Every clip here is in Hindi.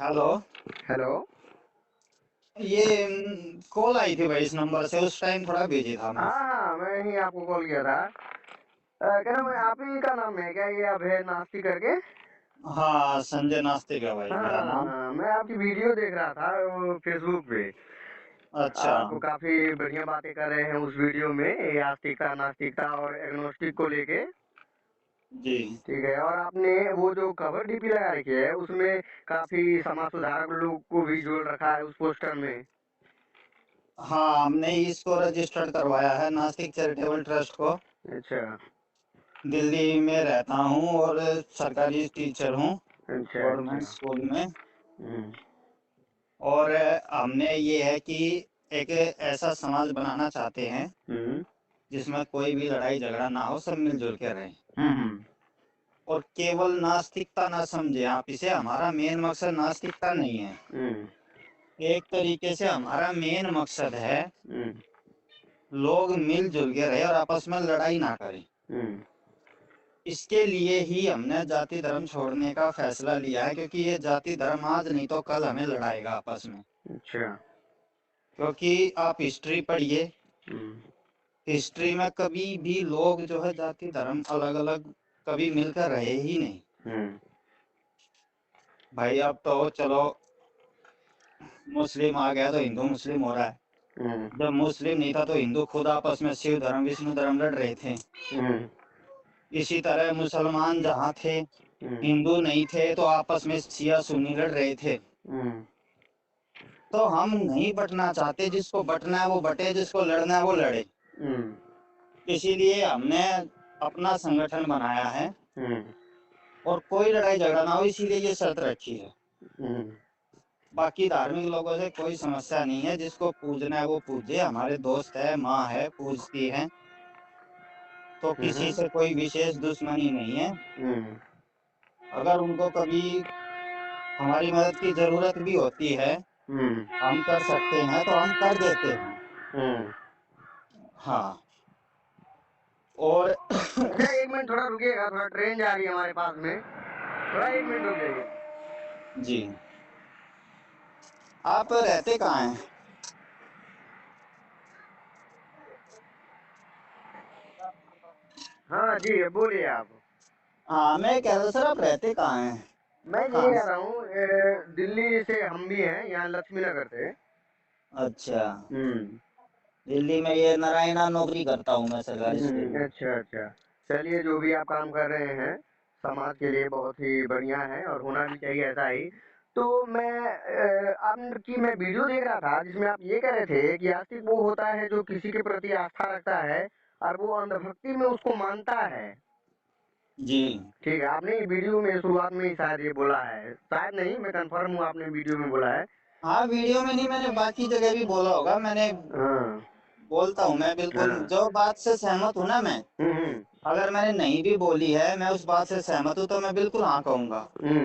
हेलो। हेलो। ये कॉल आई थी भाई इस नंबर से, उस टाइम थोड़ा बिजी था मैं। हाँ, मैं ही आपको कॉल किया था। क्या नाम है, आप ही का नाम है क्या ये अभय नास्ती करके? हाँ, संजय नास्तिक है भाई मेरा नाम। हाँ, मैं आपकी वीडियो देख रहा था वो फेसबुक पे। अच्छा। आप काफी बढ़िया बातें कर रहे हैं उस वीडियो में, ये आस्तिकता नास्तिकता और एग्नोस्टिक को लेके। जी। ठीक है, और आपने वो जो कवर डीपी लगा रखी है उसमें काफी समाज सुधारक लोग को भी जोड़ रखा है उस पोस्टर में। हाँ, हमने इसको रजिस्टर्ड करवाया है नास्तिक चैरिटेबल ट्रस्ट को। अच्छा दिल्ली में रहता हूँ और सरकारी टीचर हूँ अच्छा गवर्नमेंट अच्छा। स्कूल में। हम्म और हमने ये है कि एक ऐसा समाज बनाना चाहते हैं हम्म जिसमें कोई भी लड़ाई झगड़ा ना हो, सब मिलजुल के रहें। हम्म और केवल नास्तिकता ना समझे आप इसे, हमारा मेन मकसद नास्तिकता नहीं है। हम्म एक तरीके से हमारा मेन मकसद है हम्म लोग मिलजुल के रहे और आपस में लड़ाई ना करें। हम्म इसके लिए ही हमने जाति धर्म छोड़ने का फैसला लिया है, क्योंकि ये जाति धर्म आज नहीं तो कल हमें लड़ाएगा आपस में। अच्छा। क्योंकि आप हिस्ट्री पढ़िए, हम्म हिस्ट्री में कभी भी लोग जो है जाति धर्म अलग अलग कभी मिलकर रहे ही नहीं। हम्म भाई अब तो चलो मुस्लिम आ गया तो हिंदू मुस्लिम हो रहा है। हम्म जब मुस्लिम नहीं था तो हिंदू खुद आपस में शिव धर्म विष्णु धर्म लड़ रहे थे। हम्म इसी तरह मुसलमान जहाँ थे, हम्म हिंदू नहीं थे तो आपस में शिया सुन्नी लड़ रहे थे। हम्म तो हम नहीं बंटना चाहते, जिसको बंटना है वो बटे, जिसको लड़ना है वो लड़े। हम्म इसीलिए हमने अपना संगठन बनाया है हम्म और कोई लड़ाई झगड़ा ना हो, इसीलिए ये शर्त रखी है। हम्म बाकी धार्मिक लोगों से कोई समस्या नहीं है, जिसको पूजना है वो पूजे, हमारे दोस्त है, माँ है, पूजती है, तो किसी से कोई विशेष दुश्मनी नहीं है। हम्म अगर उनको कभी हमारी मदद की जरूरत भी होती है, हम्म हम कर सकते हैं तो हम कर देते हैं। हम्म। हाँ। और अच्छा, एक मिनट थोड़ा रुकिएगा, थोड़ा ट्रेन जा रही है हमारे पास में, थोड़ा एक मिनट रुक जाइए। जी, आप रहते कहाँ हैं? हाँ जी, बोलिए आप। हाँ, मैं कह रहा सर आप रहते कहाँ हैं? मैं यही कहाँ कह से? रहा हूँ, दिल्ली से हम भी हैं, यहाँ लक्ष्मी नगर से। अच्छा। हम्म दिल्ली में ये नारायणा नौकरी करता हूँ मैं सरकारी स्कूल में। अच्छा अच्छा। चलिए, जो भी आप काम कर रहे हैं समाज के लिए बहुत ही बढ़िया है और होना भी चाहिए ऐसा ही। तो मैं आपकी मैं वीडियो देख रहा था जिसमें आप ये कह रहे थे कि आस्तिक वो होता है जो किसी के प्रति आस्था रखता है और वो अंधभक्ति में उसको मानता है। जी। ठीक है, आपने वीडियो में शुरुआत में ही शायद ये बोला है, शायद नहीं, मैं कंफर्म हूँ आपने वीडियो में बोला है। हाँ, वीडियो में नहीं, मैंने बाकी जगह भी बोला होगा। मैंने हाँ बोलता हूँ, मैं बिल्कुल हाँ। जो बात से सहमत हूँ ना मैं, हम्म अगर मैंने नहीं भी बोली है, मैं उस बात से सहमत हूँ तो मैं बिल्कुल हाँ कहूँगा। हम्म।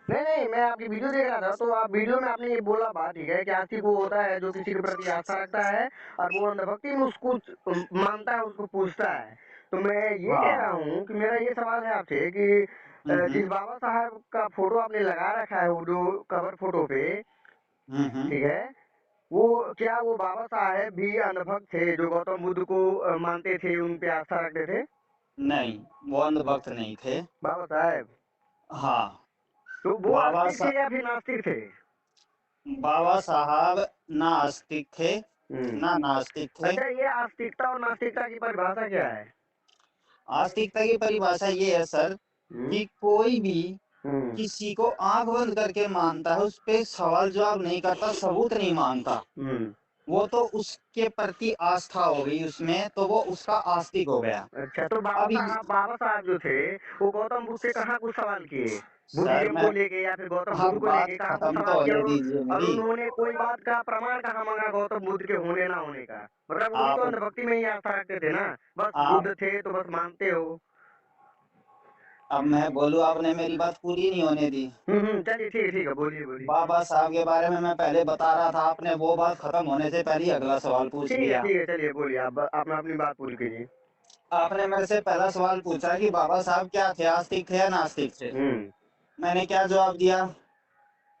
नहीं नहीं, मैं आपकी वीडियो देख रहा था तो आप वीडियो में आपने ये बोला बात, ठीक है, कि आस्तिक वो होता है जो किसी के प्रति आस्था रखता है और वो अंधभक्ति में उसको मानता है, उसको पूजता है। तो मैं ये कह रहा हाँ। हूँ कि मेरा ये सवाल है आपसे कि जिस हम्म। बाबा साहब का फोटो आपने लगा रखा है वो जो कवर फोटो पे, हम्म। ठीक है, वो क्या वो बाबा साहेब भी अंधभक्त थे जो गौतम बुद्ध को मानते थे, उन पे आस्था रखते थे? नहीं, वो अंधभक्त नहीं थे। बाबा साहेब हाँ। तो वो बाबा आस्तिक सा थे या फिर नास्तिक थे? बाबा साहब ना आस्तिक थे हम्म। ना नास्तिक थे। अच्छा, ये आस्तिकता और नास्तिकता की परिभाषा क्या है? आस्तिकता की परिभाषा ये है सर हम्म कि कोई भी हम्म किसी को आंख बंद करके मानता है, उस पे सवाल जवाब नहीं करता, सबूत नहीं मांगता, हम्म। वो तो उसके प्रति आस्था हो गई उसमें, तो वो उसका आस्तिक हो गया। अच्छा, तो अब बाबा साहब जो थे वो गौतम बुद्ध से कहाँ कुछ सवाल किए? सर बुद्धिज्म मैं को लेके या फिर गौतम बुद्ध अब को बात लेके कहाँ कुछ खत्म तो सवाल किया? होने दीजिए और मेरी। उन्होंने कोई बात का प्रमाण कहाँ मांगा गौतम बुद्ध के होने ना होने का? मतलब वो भी तो आप अंधभक्ति में ही आस्था रखते थे ना, बस आप बुद्ध थे तो बस मानते हो। अब मैं बोलूं, आपने मेरी बात पूरी नहीं होने दी। चलिए ठीक है, बोलिए बोलिए। बाबा साहब के बारे में मैं पहले बता रहा था, आपने वो बात खत्म होने से पहले ही अगला सवाल पूछ लिया। ठीक है, चलिए बोलिए, आप अपनी बात पूरी कीजिए। आपने मेरे से पहला सवाल पूछा कि बाबा साहब क्या थे, आस्तिक थे या नास्तिक थे। हम्म मैंने क्या जवाब दिया?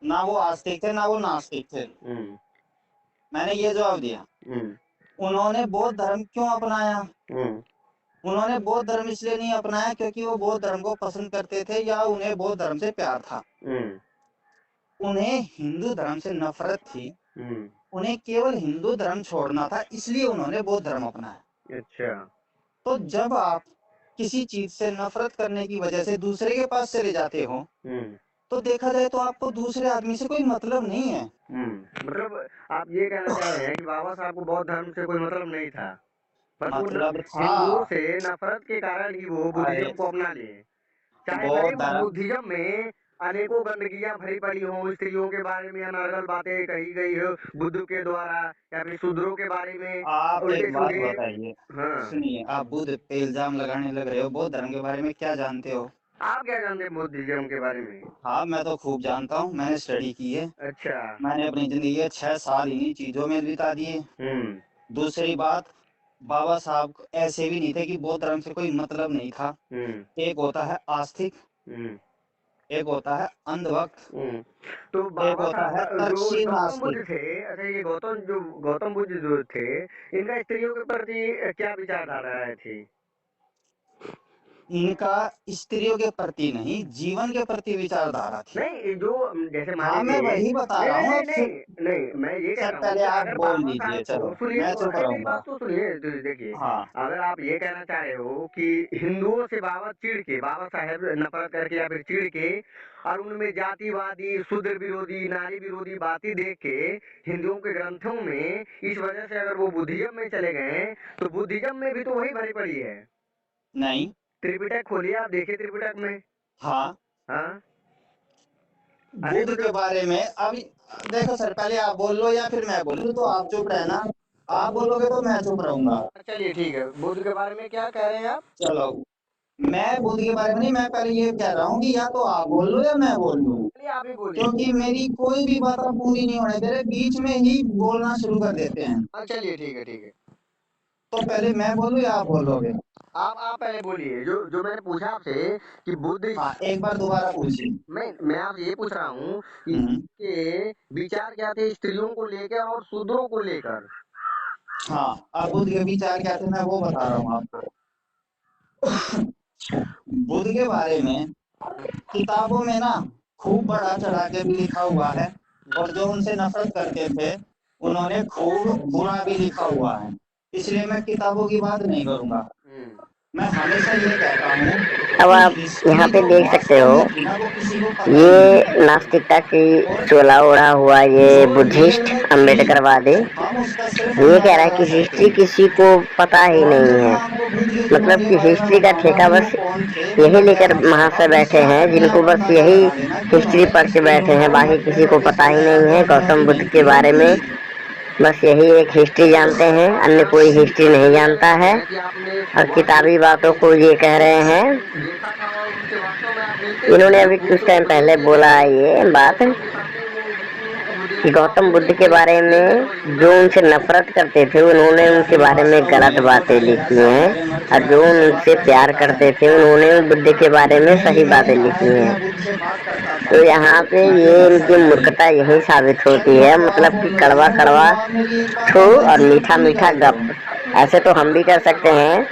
ना वो आस्तिक थे ना वो नास्तिक थे। हम्म मैंने ये जवाब दिया। हम्म उन्होंने बौद्ध धर्म क्यों अपनाया? हम्म उन्होंने बौद्ध धर्म इसलिए नहीं अपनाया क्योंकि वो बौद्ध धर्म को पसंद करते थे या उन्हें बौद्ध धर्म से प्यार था। हम्म उन्हें हिंदू धर्म से नफरत थी। हम्म, उन्हें केवल हिंदू धर्म छोड़ना था, इसलिए उन्होंने बौद्ध धर्म अपनाया। अच्छा। तो जब आप किसी चीज से नफरत करने की वजह से दूसरे के पास चले जाते हो, हम्म तो देखा जाए तो आपको दूसरे आदमी से कोई मतलब नहीं है। मतलब आप ये कहना चाह रहे हैं कि बाबा साहब को बौद्ध धर्म से कोई मतलब नहीं था, बस वो मतलब था। हिंदुओं से नफरत के कारण ही वो बुद्धिज्म अरे को अपना लिए। चाहे भले बौद्ध वो धर्म, बुद्धिज्म में अनेकों गंदगियां भरी पड़ी हो, स्त्रियों के बारे में अनर्गल बातें कही गई हो बुद्ध के द्वारा, या फिर शूद्रों के बारे में आप एक उल्टे बात सीधे। बताइए। हाँ, सुनिए, आप बुद्ध पे इल्जाम लगाने लग रहे हो, बौद्ध धर्म के बारे में क्या जानते हो? आप क्या जानते हैं बुद्धिज्म के बारे में? हाँ, मैं तो खूब जानता हूँ, मैंने स्टडी की है। अच्छा। मैंने अपनी जिंदगी के 6 साल इन्हीं चीजों में बिता दिए। हम्म दूसरी बात, बाबा साहब ऐसे भी नहीं थे कि बौद्ध धर्म से कोई मतलब नहीं था। हम्म एक होता है आस्तिक, हम्म एक होता है अंधभक्त, हम्म। तो एक बाबा होता है साहब जो तर्कशील गौतम बुद्ध नास्तिक। थे, अच्छा ये गौतम बुद्ध जो थे, इनका स्त्रियों के प्रति क्या विचारधारा थी? इनका स्त्रियों के प्रति नहीं, जीवन के प्रति विचारधारा थी। नहीं जो जैसे मान हाँ, मैं लीजिए, वही बता नहीं रहा नहीं हूँ नहीं अब फिर। नहीं नहीं, मैं ये कह सर रहा हूँ पहले कि आप अगर बोल बाबा लीजिए, साहब को चलो सुनिए मैं तो, चुप अरे मेरी रहूंगा। बात तो सुनिए, तो देखिए, हाँ। अगर आप ये कहना चाह रहे हो कि हिंदुओं से बाबा चिढ़ के, बाबा साहेब नफरत करके या फिर चिढ़ के, और उनमें जातिवादी, शूद्र विरोधी, नारी विरोधी बातें देख के हिंदुओं के ग्रंथों में इस वजह से अगर वो बुद्धिज्म में चले गए, तो बुद्धिज्म में भी तो वही भरी पड़ी है। नहीं। त्रिपिटक खोलिए, आप देखिए त्रिपिटक में। हाँ। हाँ, बुद्ध अनेकों जो, के बारे में अभी देखो सर, पहले आप बोल लो या फिर मैं बोलूं, तो आप चुप रहना। आप बोलोगे तो मैं चुप रहूंगा। चलिए ठीक है, बुद्ध के बारे में क्या कह रहे हैं आप? चलो, मैं बुद्ध के बारे में नहीं, मैं पहले ये कह रहा हूँ कि या तो आप बोल लो या मैं बोल लूं। चलिए आप ही बोलिए। क्योंकि मेरी कोई भी बात आप पूरी नहीं होने दे रहे, बीच में ही बोलना शुरू कर देते हैं। हाँ चलिए ठीक है ठीक है। तो पहले मैं बोलूं या आप बोलोगे? आप पहले बोलिए, जो जो मैंने पूछा आपसे कि बुद्ध, हाँ, एक बार दोबारा पूछिए। मैं आपसे ये पूछ रहा हूँ कि हम्म। के विचार क्या थे स्त्रियों को लेकर और शूद्रों को लेकर? हाँ, अब बुद्ध के विचार क्या थे मैं वो बता रहा हूँ आपको। बुद्ध के बारे में किताबों में ना खूब बढ़ा चढ़ा के भी लिखा हुआ है, और जो उनसे नफरत करते थे उन्होंने खूब बुरा भी लिखा हुआ है। इसलिए मैं किताबों की बात नहीं करूंगा। मैं हमेशा ये कहता हूँ अब कि आप यहाँ हिस्ट्री पे जो देख सकते वास्तव हो, में थी ना वो किसी को पता ही नहीं है। ये नास्तिकता की और चोला ओढ़ा हुआ ये जो रियल बुद्धिस्ट में थी अम्बेडकरवादी हम उसका सिर्फ ये कह अंदाजा रहा है लगा कि सकते हिस्ट्री हैं। किसी को पता ही और नहीं जब मैं है। आपको बुद्ध के गुणों मतलब के कि बारे में हिस्ट्री का बताऊंगा ठेका कि वो बस कौन थे, यही मेरा लेकर कहना महाशय सुनकर बैठे निश्चय हैं अपने जिनको आप बस अंदाजा यही लगा लेना कि हिस्ट्री उन्होंने पढ़ के किसके बैठे हैं, गुणों बाकी मध्य किसी को प्रदेश पता ही वगैरह नहीं जो है है गौतम बुद्ध के विभिन्न बारे की। में। बस यही एक हिस्ट्री जानते हैं, अन्य कोई हिस्ट्री नहीं जानता है। और किताबी बातों को ये कह रहे हैं। देखा था और उनसे वास्तव में आप मिलते थे, इन्होंने जो अभी कुछ गुप्त टाइम पहले उपदेश देते बोला थे, ये बात गौतम के सामने वो कि उपदेश को आप गौतम सुनते बुद्ध के थे, बारे लेते थे वही में जो उपदेश। उनसे नफरत करते थे उन्होंने या उनके फिर बारे में वास्तव गलत में वो बातें चलेगा लिखी से हैं, हमारे मठ के और जो बारे में से बात उनसे कर प्यार सकता है। करते थे उन्होंने बुद्ध के बारे में क्योंकि सही मैंने बातें कहा लिखी है कि हैं। मैं बुद्ध से बात करता था, तो यहाँ पे मैं ये कर इनकी सकता हूँ। मूर्खता यही साबित होती चलिए, है, तो आप मतलब कि बोल लो या कड़वा मैं कड़वा बोलूँ, आप मेरी एक बात ठो और और गलती से मीठा पूरी मीठा कर दो। गप। ऐसे तो हम भी कर सकते हैं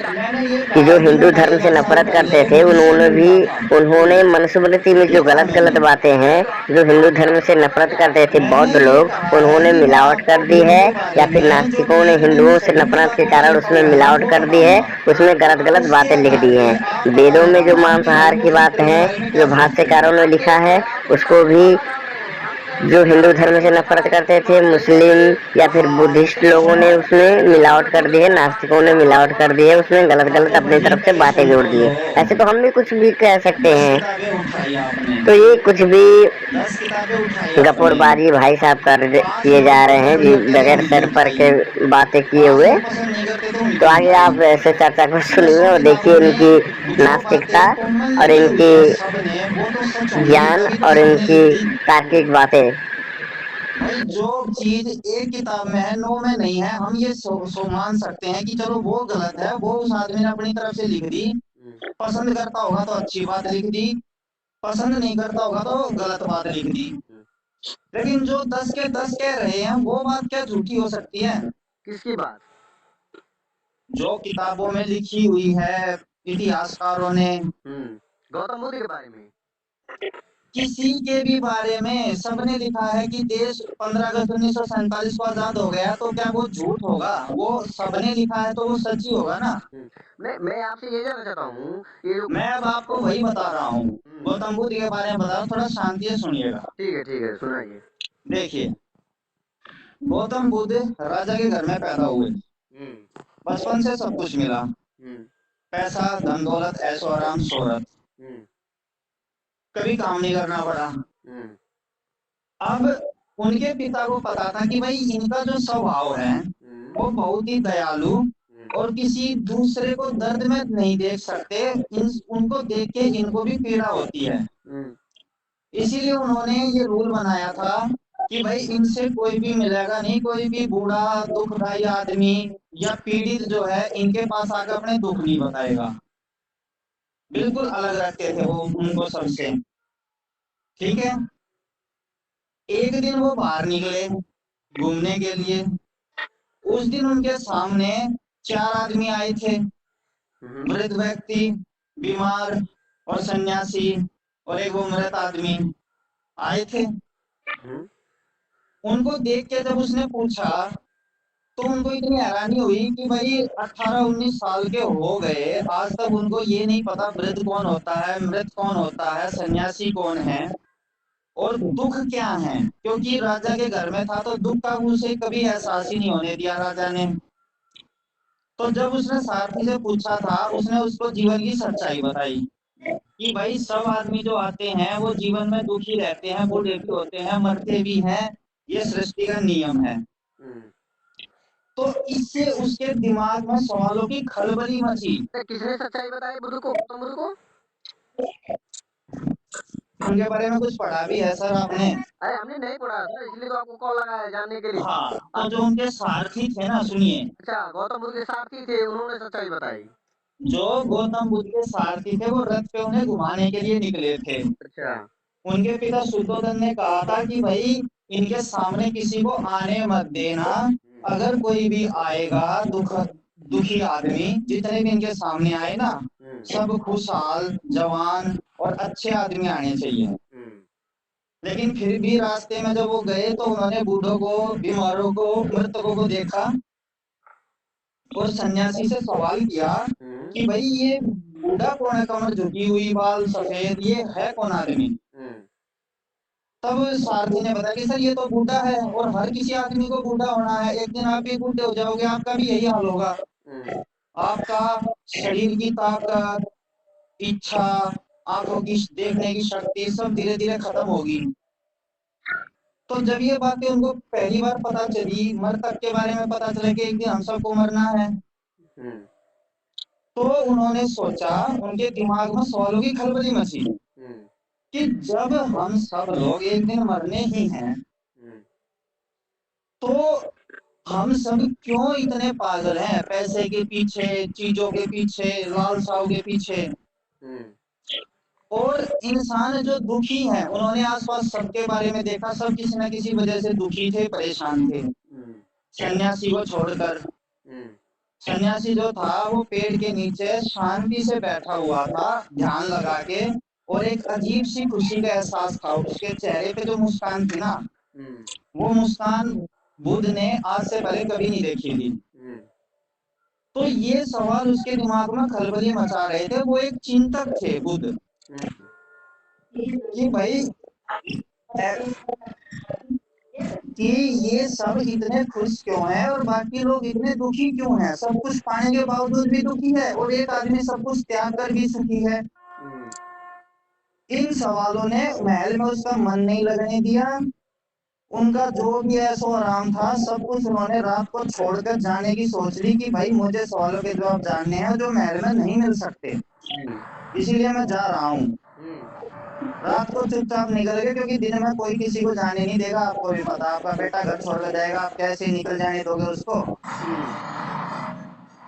मैंने ये कि कहा जो है कि हिंदू मैं धर्म से 2,500 साल नफरत करते पहले थे बुद्ध से उन्होंने भी, मिलता था। उन्होंने मनुस्मृति में ये जो कहा गलत गलत मैंने। बातें हैं, जो हिंदू धर्म से नफरत करते थे मैंने बौद्ध ये लोग, कहा है उन्होंने कि मैं मिलावट आपको कर दी बुद्ध है, के या बारे फिर में जो नास्तिकों ने गीता में हिंदुओं से सही नफरत के किताबों में कारण लिखा उसमें हुआ है ना मिलावट वो कर दी है, बताऊंगा। उसमें गलत गलत उसके बातें लिख आधार दी पे हैं। आप पता वेदों में जो लगाना कि मांसाहार की बात धर्मपुत्र के है, बारे में क्या जो सोचते हैं। भाष्यकारों ने लिखा है, उसको भी जो हिंदू धर्म से नफरत करते थे मुस्लिम या फिर बुद्धिस्ट लोगों ने उसमें मिलावट कर दी है, नास्तिकों ने मिलावट कर दी है, उसमें गलत हाँ, गलत तो अपनी भैया तरफ से पहले बातें सुन जोड़ तो दी है। लो। ऐसे तो हम भी कुछ भी कह सकते 10 हैं। किताबें उठाई आपने। तो ये कुछ भी 10 किताबें उठाई आपने। गपोरबाजी भाई साहब पांच किए लोग जा तो रहे हैं जी, पसंद करते थे बगैर उनकी सर पर उठाई। के बातें किए 5 हुए। लोग पसंद नहीं करते थे तो उनकी आगे उठाई। आप ऐसे चर्चा को इन सुनिए 100 और देखिए किताबों इनकी में जो नास्तिकता बातें कॉमन और लगी हुई है इनकी सबने, वो तो सच होंगी, ज्ञान तभी तो और सबने इनकी लिखी। तार्किक बातें। भाई जो चीज एक किताब में है 9 में नहीं है, हम ये सो मान सकते हैं कि चलो वो गलत है, वो उस आदमी ने अपनी तरफ से लिख दी। पसंद करता होगा तो अच्छी बात लिख दी, पसंद नहीं करता होगा तो गलत बात लिख दी। लेकिन जो 10 के 10 कह रहे हैं वो बात क्या झूठी हो सकती है? किसकी बात? जो किताबों में लिखी हुई है इतिहासकारों ने, गौतम बुद्ध के बारे में, किसी के भी बारे में सबने लिखा है कि देश 15 अगस्त 1947 को आजाद हो गया, तो क्या वो झूठ होगा? वो सबने लिखा है तो वो सच ही होगा ना। मैं आपसे ये जानना चाहता हूँ, ये जो मैं अब आपको वही बता रहा हूँ, गौतम बुद्ध के बारे में बता रहा हूँ, थोड़ा शांति से सुनिएगा। ठीक है सुनाइए। देखिए, गौतम बुद्ध राजा के घर में पैदा हुए, बचपन से सब कुछ मिला, पैसा, धन दौलत, ऐशो आराम, शोहरत, कभी काम नहीं करना पड़ा। अब उनके पिता को पता था कि भाई इनका जो स्वभाव है वो बहुत ही दयालु और किसी दूसरे को दर्द में नहीं देख सकते, उनको देख के इनको भी पीड़ा होती है। इसीलिए उन्होंने ये रूल बनाया था कि भाई इनसे कोई भी मिलेगा नहीं, कोई भी बूढ़ा दुखदाई आदमी या पीड़ित जो है इनके पास आकर अपने दुख नहीं बताएगा। बिल्कुल अलग रखते थे वो उनको सबसे। ठीक है, एक दिन वो बाहर निकले घूमने के लिए। उस दिन उनके सामने 4 आदमी आए थे, वृद्ध व्यक्ति, बीमार और सन्यासी, और एक वो मृत आदमी आए थे। उनको देख के जब उसने पूछा तो उनको इतनी हैरानी हुई कि भाई 18-19 साल के हो गए, आज तक उनको ये नहीं पता वृद्ध कौन होता है, मृत कौन होता है, सन्यासी कौन है और दुख क्या है। क्योंकि राजा के घर में था तो दुख का उसे कभी एहसास ही नहीं होने दिया राजा ने। तो जब उसने सारथी से पूछा था, उसने उसको जीवन की सच्चाई बताई कि भाई सब आदमी जो आते हैं वो जीवन में दुखी रहते हैं, बूढ़े भी होते हैं, मरते भी हैं, ये सृष्टि का नियम है। तो इससे उसके दिमाग में सवालों की खलबली मची। किसने सच्चाई बताई बुद्ध को, गौतम बुद्ध को? उनके बारे में कुछ पढ़ा भी है सर आपने? अरे हमने नहीं पढ़ा सर, इसलिए तो आपको कॉल लगाया जानने के लिए। हाँ, तो जो उनके सारथी थे ना, सुनिए। अच्छा, गौतम बुद्ध के सारथी थे, उन्होंने सच्चाई बताई। जो गौतम बुद्ध के सारथी थे वो रथ पे उन्हें घुमाने के लिए निकले थे। अच्छा, उनके पिता शुद्धोधन ने कहा था कि भाई इनके सामने किसी को आने मत देना, अगर कोई भी आएगा दुखी आदमी, जितने भी इनके सामने आए ना, सब खुशहाल, जवान और अच्छे आदमी आने चाहिए। लेकिन फिर भी रास्ते में जब वो गए तो उन्होंने बूढ़ों को, बीमारों को, मृतकों को देखा और सन्यासी से सवाल किया कि भाई ये बूढ़ा कौन है, कमर झुकी हुई, बाल सफेद, ये है कौन आदमी? तब सारथी ने बताया कि सर ये तो बूढ़ा है और हर किसी आदमी को बूढ़ा होना है, एक दिन आप भी बूढ़े हो जाओगे, आपका भी यही हाल होगा। आपका शरीर की ताकत, इच्छा, आंखों की देखने की शक्ति सब धीरे धीरे खत्म होगी। तो जब ये बातें उनको पहली बार पता चली, मृतक के बारे में पता चला कि एक दिन हम सबको मरना है, तो उन्होंने सोचा, उनके दिमाग में सवालों की खलबली मची कि जब हम सब लोग एक दिन मरने ही हैं, तो हम सब क्यों इतने पागल हैं पैसे के पीछे, चीजों के पीछे, लालसाओं के पीछे। और इंसान जो दुखी है, उन्होंने आसपास सबके बारे में देखा, सब किसी न किसी वजह से दुखी थे, परेशान थे, सन्यासी को छोड़कर। सन्यासी जो था वो पेड़ के नीचे शांति से बैठा हुआ था, ध्यान लगा के, और एक अजीब सी खुशी का एहसास था उसके चेहरे पे। जो मुस्कान थी ना, वो मुस्कान बुद्ध ने आज से पहले कभी नहीं देखी थी। तो ये सवाल उसके दिमाग में खलबली मचा रहे थे। वो एक चिंतक थे बुद्ध, कि भाई कि ये सब इतने खुश क्यों हैं और बाकी लोग इतने दुखी क्यों हैं? सब कुछ पाने के बावजूद भी दुखी है और एक आदमी सब कुछ त्याग कर भी सुखी है। इन सवालों ने महल में उसका मन नहीं लगने दिया। उनका जो भी ऐशो आराम था सब कुछ उन्होंने रात को छोड़कर जाने की सोच ली कि भाई मुझे सवालों के जवाब जानने हैं जो महल में नहीं मिल सकते, इसीलिए मैं जा रहा हूँ। रात को चुपचाप निकल गए, क्योंकि दिन में कोई किसी को जाने नहीं देगा। आपको भी पता, आपका बेटा घर छोड़ कर जाएगा, आप कैसे निकल जाने दोगे उसको?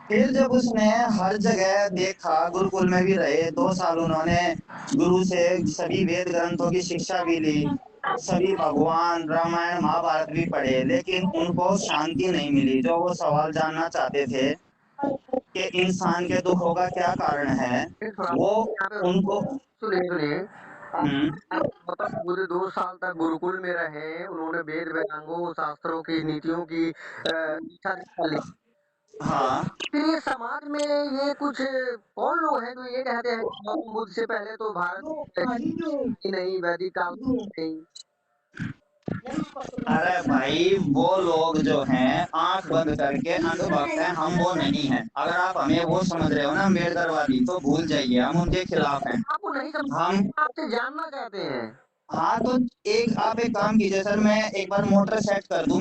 फिर जब उसने हर जगह देखा, गुरुकुल में भी रहे 2 साल, उन्होंने गुरु से सभी वेद ग्रंथों की शिक्षा भी ली, सभी भगवान रामायण महाभारत भी पढ़े, लेकिन उनको शांति नहीं मिली। जो वो सवाल जानना चाहते थे कि इंसान के दुखों का क्या कारण है, वो यहाँ पे उनको सुनिए सुनिए, हम्म, मतलब पूरे 2 साल तक गुरुकुल में रहे, उन्होंने वेद वेदांगों शास्त्रों की नीतियों की दीक्षा दीक्षा ली। हाँ फिर ये समाज में ये कुछ कौन लोग हैं जो ये कहते हैं कि गौतम बुद्ध से पहले तो भारत ही नहीं, वैदिक काल नहीं। अरे भाई, वो लोग जो हैं आंख बंद करके अंधभक्त हैं, हम वो नहीं हैं। अगर आप हमें वो समझ रहे हो ना अम्बेडकरवादी, तो भूल जाइए, हम उनके खिलाफ हैं। आपको नहीं समझ, हम आपसे जानना चाहते हैं। हाँ, तो आप एक काम कीजिए सर, मैं एक बार मोटर सेट कर दूं।